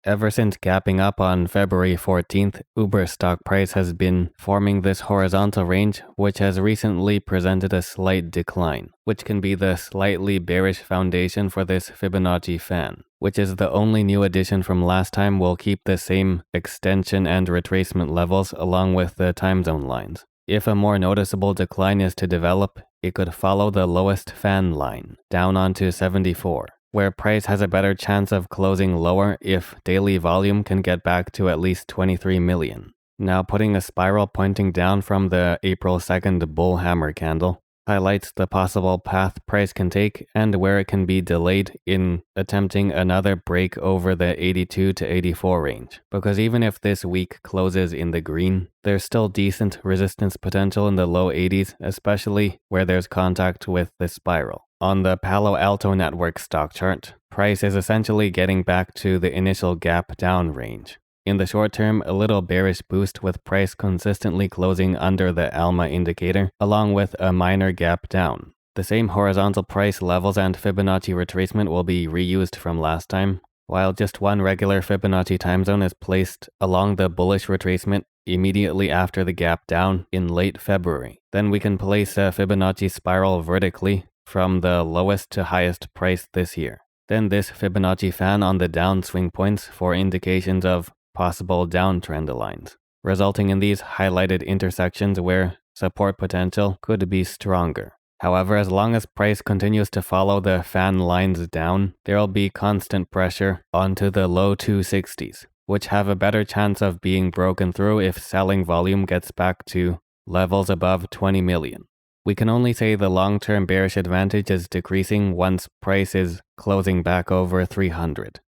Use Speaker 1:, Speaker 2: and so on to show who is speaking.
Speaker 1: Ever since gapping up on February 14th, Uber's stock price has been forming this horizontal range, which has recently presented a slight decline, which can be the slightly bearish foundation for this Fibonacci fan, which is the only new addition from last time. Will keep the same extension and retracement levels along with the time zone lines. If a more noticeable decline is to develop, it could follow the lowest fan line, down onto 74. Where price has a better chance of closing lower if daily volume can get back to at least 23 million. Now putting a spiral pointing down from the April 2nd bull hammer candle highlights the possible path price can take and where it can be delayed in attempting another break over the 82 to 84 range. Because even if this week closes in the green, there's still decent resistance potential in the low 80s, especially where there's contact with the spiral. On the Palo Alto network stock chart, price is essentially getting back to the initial gap down range. In the short term, a little bearish boost with price consistently closing under the ALMA indicator, along with a minor gap down. The same horizontal price levels and Fibonacci retracement will be reused from last time, while just one regular Fibonacci time zone is placed along the bullish retracement immediately after the gap down in late February. Then we can place a Fibonacci spiral vertically from the lowest to highest price this year. Then this Fibonacci fan on the downswing points for indications of possible downtrend lines, resulting in these highlighted intersections where support potential could be stronger. However, as long as price continues to follow the fan lines down, there will be constant pressure onto the low 260s, which have a better chance of being broken through if selling volume gets back to levels above 20 million. We can only say the long-term bearish advantage is decreasing once price is closing back over 300.